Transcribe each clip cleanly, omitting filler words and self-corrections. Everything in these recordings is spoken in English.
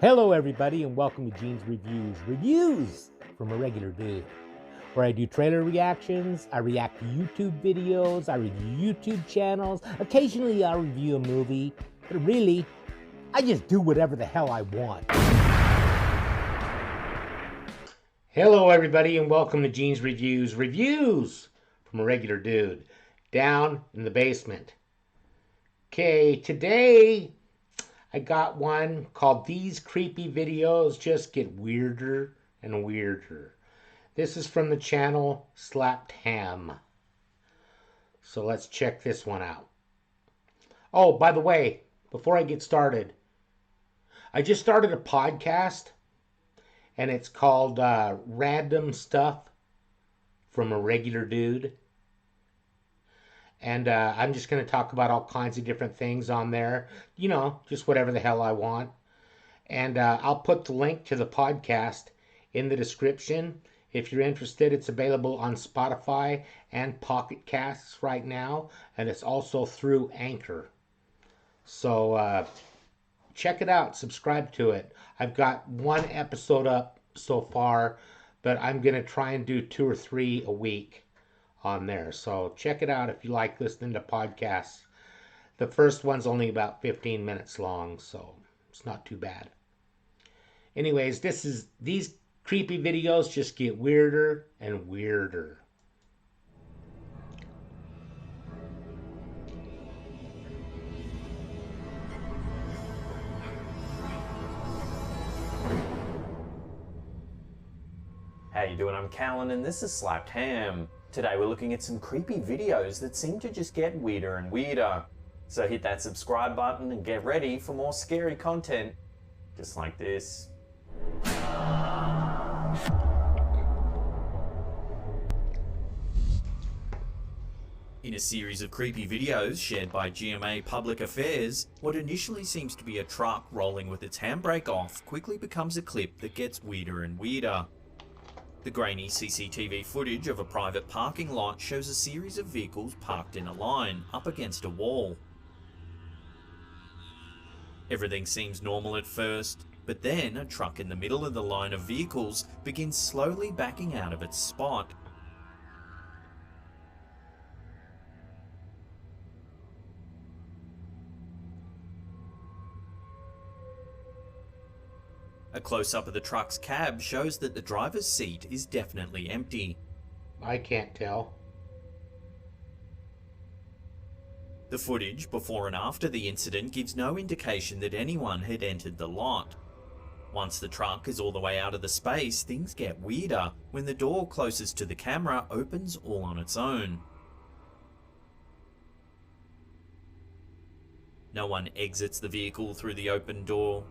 Hello, everybody, and welcome to Gene's Reviews. Reviews from a regular dude, where I do trailer reactions, I react to YouTube videos, I review YouTube channels. Occasionally, I'll review a movie, but really, I just do whatever the hell I want. Hello, everybody, and welcome to Gene's Reviews. Reviews from a regular dude down in the basement. Okay, today I got one called These Creepy Videos Just Get Weirder and Weirder. This is from the channel Slapped Ham. So let's check this one out. Oh, by the way, before I get started, I just started a podcast, and it's called Random Stuff from a Regular Dude. And I'm just going to talk about all kinds of different things on there. You know, just whatever the hell I want. And I'll put the link to the podcast in the description. If you're interested, it's available on Spotify and Pocket Casts right now. And it's also through Anchor. So check it out. Subscribe to it. I've got one episode up so far, but I'm going to try and do 2 or 3 a week on there. So check it out if you like listening to podcasts. The first one's only about 15 minutes long, so it's not too bad. Anyways, these creepy videos just get weirder and weirder. How you doing? I'm Callan and this is Slapped Ham. Today we're looking at some creepy videos that seem to just get weirder and weirder. So hit that subscribe button and get ready for more scary content, just like this. In a series of creepy videos shared by GMA Public Affairs, what initially seems to be a truck rolling with its handbrake off quickly becomes a clip that gets weirder and weirder. The grainy CCTV footage of a private parking lot shows a series of vehicles parked in a line, up against a wall. Everything seems normal at first, but then a truck in the middle of the line of vehicles begins slowly backing out of its spot. A close-up of the truck's cab shows that the driver's seat is definitely empty. I can't tell. The footage before and after the incident gives no indication that anyone had entered the lot. Once the truck is all the way out of the space, things get weirder when the door closest to the camera opens all on its own. No one exits the vehicle through the open door.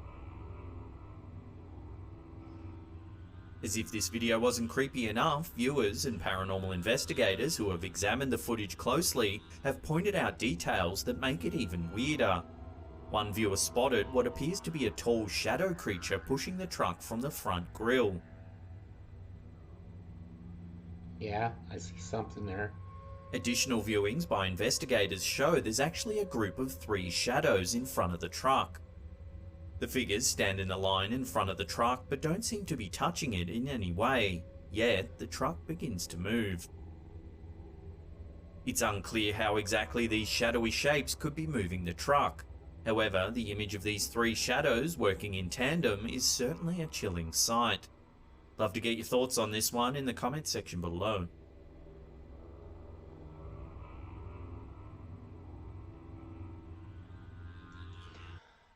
As if this video wasn't creepy enough, viewers and paranormal investigators who have examined the footage closely have pointed out details that make it even weirder. One viewer spotted what appears to be a tall shadow creature pushing the truck from the front grille. Yeah, I see something there. Additional viewings by investigators show there's actually a group of 3 shadows in front of the truck. The figures stand in a line in front of the truck but don't seem to be touching it in any way, yet the truck begins to move. It's unclear how exactly these shadowy shapes could be moving the truck. However, the image of these 3 shadows working in tandem is certainly a chilling sight. Love to get your thoughts on this one in the comment section below.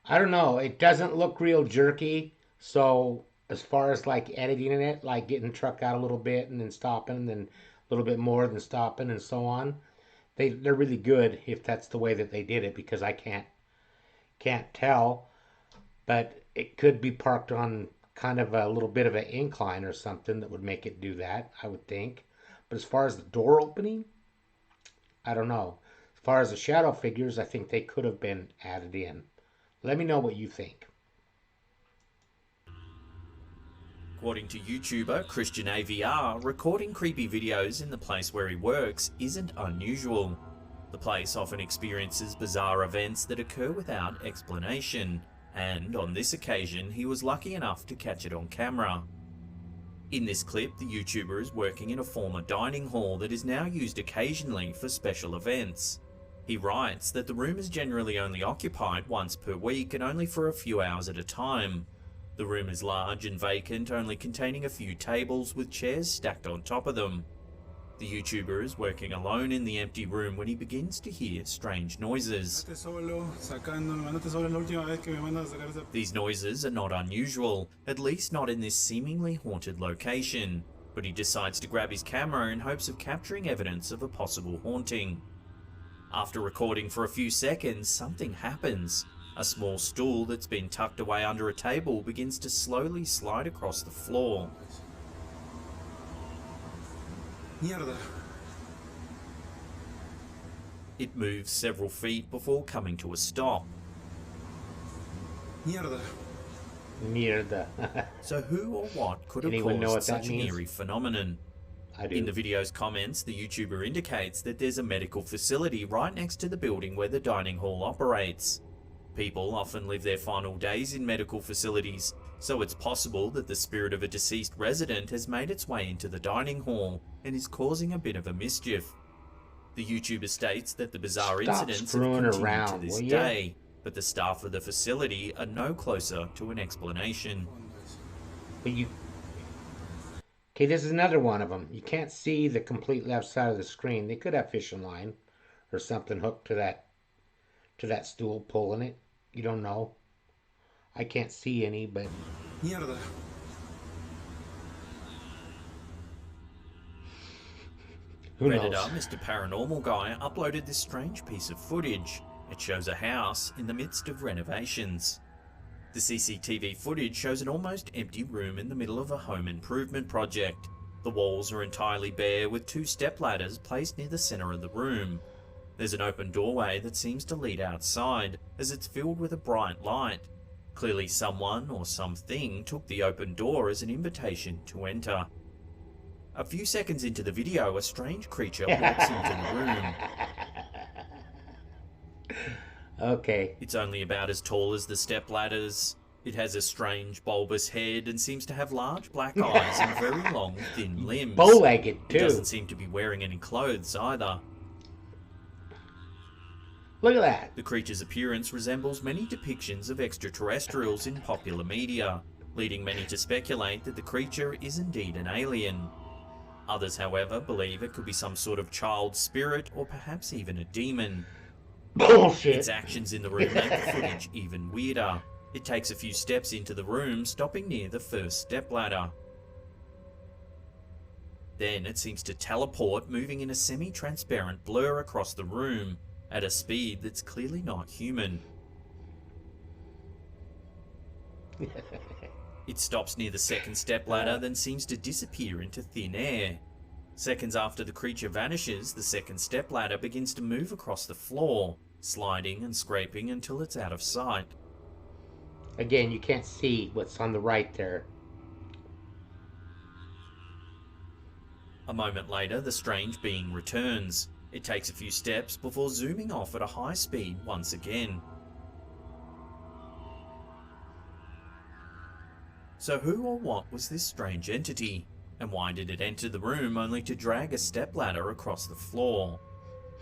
I don't know. It doesn't look real jerky. So as far as like editing it, like getting the truck out a little bit and then stopping, and then a little bit more, then stopping, and so on, they're really good if that's the way that they did it, because I can't tell. But it could be parked on kind of a little bit of an incline or something that would make it do that, I would think. But as far as the door opening, I don't know. As far as the shadow figures, I think they could have been added in. Let me know what you think. According to YouTuber Christian AVR, recording creepy videos in the place where he works isn't unusual. The place often experiences bizarre events that occur without explanation, and on this occasion he was lucky enough to catch it on camera. In this clip, the YouTuber is working in a former dining hall that is now used occasionally for special events. He writes that the room is generally only occupied once per week and only for a few hours at a time. The room is large and vacant, only containing a few tables with chairs stacked on top of them. The YouTuber is working alone in the empty room when he begins to hear strange noises. These noises are not unusual, at least not in this seemingly haunted location, but he decides to grab his camera in hopes of capturing evidence of a possible haunting. After recording for a few seconds, something happens. A small stool that's been tucked away under a table begins to slowly slide across the floor. Mierda. It moves several feet before coming to a stop. Mierda. Mierda. So who or what could have Anyone know caused what that such an means? eerie phenomenon? I do. In the video's comments, the YouTuber indicates that there's a medical facility right next to the building where the dining hall operates. People often live their final days in medical facilities, so it's possible that the spirit of a deceased resident has made its way into the dining hall and is causing a bit of a mischief. The YouTuber states that the bizarre Stop incidents have screwing continued around, to this will ya? day, but the staff of the facility are no closer to an explanation. But you... Okay, this is another one of them. You can't see the complete left side of the screen. They could have fishing line or something hooked to that stool pulling it. You don't know. I can't see any, but Mierda. who knows? Redditor Mr. Paranormal Guy uploaded this strange piece of footage. It shows a house in the midst of renovations. The CCTV footage shows an almost empty room in the middle of a home improvement project. The walls are entirely bare with two stepladders placed near the center of the room. There's an open doorway that seems to lead outside as it's filled with a bright light. Clearly someone or something took the open door as an invitation to enter. A few seconds into the video, a strange creature walks into the room. Okay. It's only about as tall as the stepladders. It has a strange bulbous head and seems to have large black eyes and very long, thin limbs. Bow-legged, It doesn't too. seem to be wearing any clothes either. Look at that. The creature's appearance resembles many depictions of extraterrestrials in popular media, leading many to speculate that the creature is indeed an alien. Others, however, believe it could be some sort of child spirit or perhaps even a demon. Bullshit. Its actions in the room make the footage even weirder. It takes a few steps into the room, stopping near the first stepladder. Then it seems to teleport, moving in a semi-transparent blur across the room, at a speed that's clearly not human. It stops near the second stepladder, then seems to disappear into thin air. Seconds after the creature vanishes, the second stepladder begins to move across the floor, sliding and scraping until it's out of sight. Again, you can't see what's on the right there. A moment later, the strange being returns. It takes a few steps before zooming off at a high speed once again. So who or what was this strange entity? And why did it enter the room only to drag a stepladder across the floor?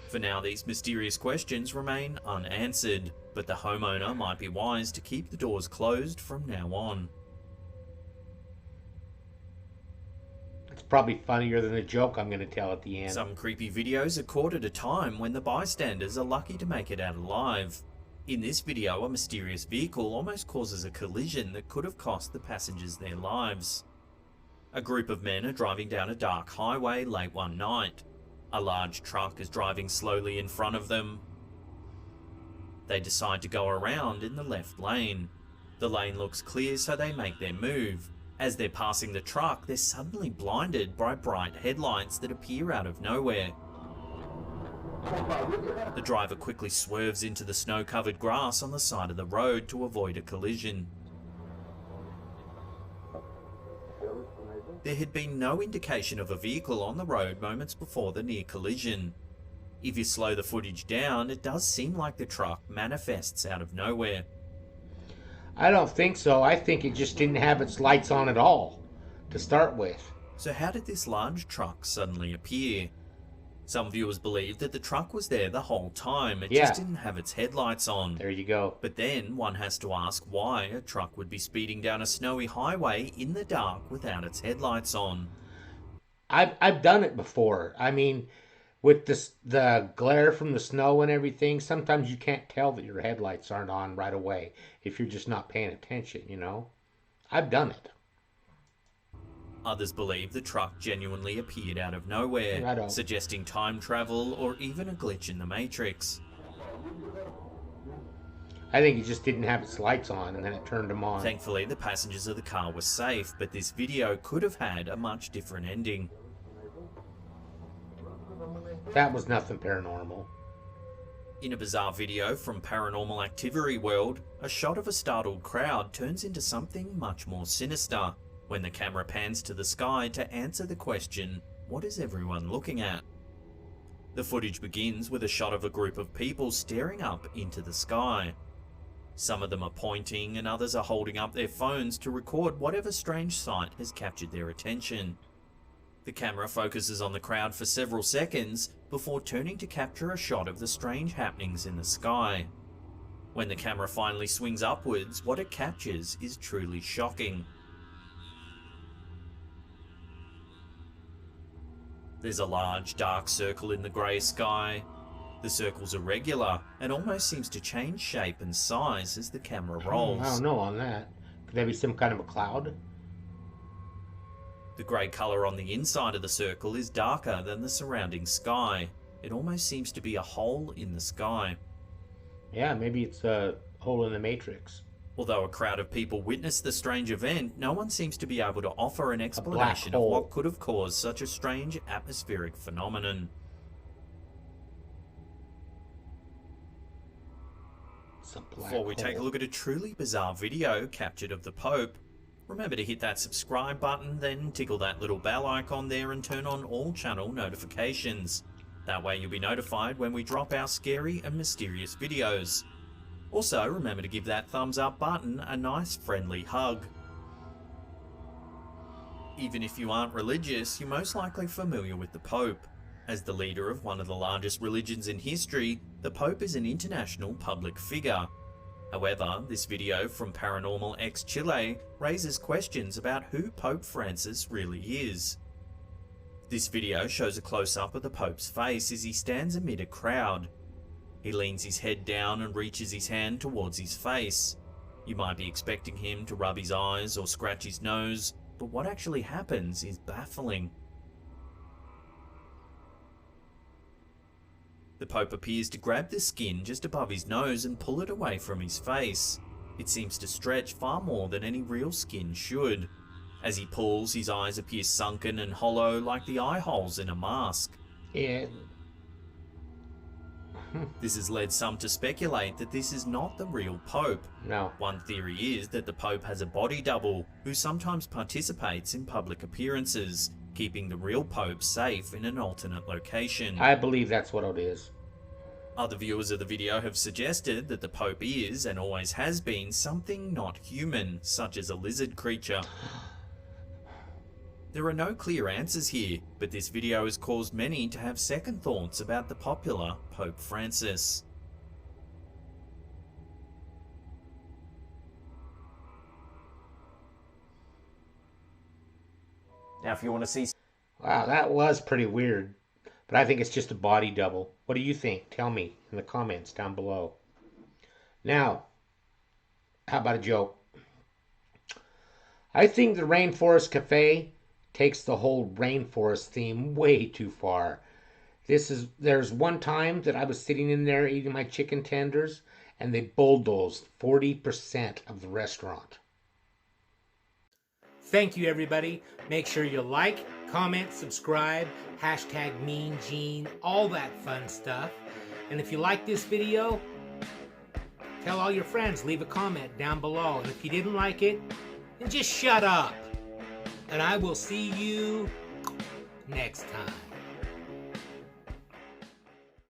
For now, these mysterious questions remain unanswered, but the homeowner might be wise to keep the doors closed from now on. It's probably funnier than the joke I'm going to tell at the end. Some creepy videos are caught at a time when the bystanders are lucky to make it out alive. In this video, a mysterious vehicle almost causes a collision that could have cost the passengers their lives. A group of men are driving down a dark highway late one night. A large truck is driving slowly in front of them. They decide to go around in the left lane. The lane looks clear, so they make their move. As they're passing the truck, they're suddenly blinded by bright headlights that appear out of nowhere. The driver quickly swerves into the snow-covered grass on the side of the road to avoid a collision. There had been no indication of a vehicle on the road moments before the near collision. If you slow the footage down, it does seem like the truck manifests out of nowhere. I don't think so. I think it just didn't have its lights on at all to start with. So how did this large truck suddenly appear? Some viewers believe that the truck was there the whole time, it Yeah. just didn't have its headlights on. There you go. But then one has to ask why a truck would be speeding down a snowy highway in the dark without its headlights on. I've done it before. I mean, with the glare from the snow and everything, sometimes you can't tell that your headlights aren't on right away if you're just not paying attention, you know? I've done it. Others believe the truck genuinely appeared out of nowhere, Righto. suggesting time travel or even a glitch in the Matrix. I think it just didn't have its lights on and then it turned them on. Thankfully, the passengers of the car were safe, but this video could have had a much different ending. That was nothing paranormal. In a bizarre video from Paranormal Activity World, a shot of a startled crowd turns into something much more sinister when the camera pans to the sky to answer the question, what is everyone looking at? The footage begins with a shot of a group of people staring up into the sky. Some of them are pointing and others are holding up their phones to record whatever strange sight has captured their attention. The camera focuses on the crowd for several seconds before turning to capture a shot of the strange happenings in the sky. When the camera finally swings upwards, what it captures is truly shocking. There's a large dark circle in the grey sky. The circle's irregular and almost seems to change shape and size as the camera rolls. I don't know on that. Could that be some kind of a cloud? The grey colour on the inside of the circle is darker than the surrounding sky. It almost seems to be a hole in the sky. Yeah, maybe it's a hole in the Matrix. Although a crowd of people witnessed the strange event, no one seems to be able to offer an explanation of hole. what could have caused such a strange atmospheric phenomenon. It's a black Before we take a hole. look at a truly bizarre video captured of the Pope, remember to hit that subscribe button, then tickle that little bell icon there and turn on all channel notifications. That way you'll be notified when we drop our scary and mysterious videos. Also, remember to give that thumbs up button a nice friendly hug. Even if you aren't religious, you're most likely familiar with the Pope. As the leader of one of the largest religions in history, the Pope is an international public figure. However, this video from Paranormal X Chile raises questions about who Pope Francis really is. This video shows a close-up of the Pope's face as he stands amid a crowd. He leans his head down and reaches his hand towards his face. You might be expecting him to rub his eyes or scratch his nose, but what actually happens is baffling. The Pope appears to grab the skin just above his nose and pull it away from his face. It seems to stretch far more than any real skin should. As he pulls, his eyes appear sunken and hollow like the eye holes in a mask. Yeah. This has led some to speculate that this is not the real Pope. No. One theory is that the Pope has a body double who sometimes participates in public appearances, keeping the real Pope safe in an alternate location. I believe that's what it is. Other viewers of the video have suggested that the Pope is, and always has been, something not human, such as a lizard creature. There are no clear answers here, but this video has caused many to have second thoughts about the popular Pope Francis. Now if you want to see... Wow, that was pretty weird. But I think it's just a body double. What do you think? Tell me in the comments down below. Now, how about a joke? I think the Rainforest Cafe takes the whole rainforest theme way too far. There's one time that I was sitting in there eating my chicken tenders and they bulldozed 40% of the restaurant. Thank you, everybody. Make sure you like, comment, subscribe, hashtag Mean Gene, all that fun stuff. And if you like this video, tell all your friends, leave a comment down below. And if you didn't like it, then just shut up. And I will see you next time.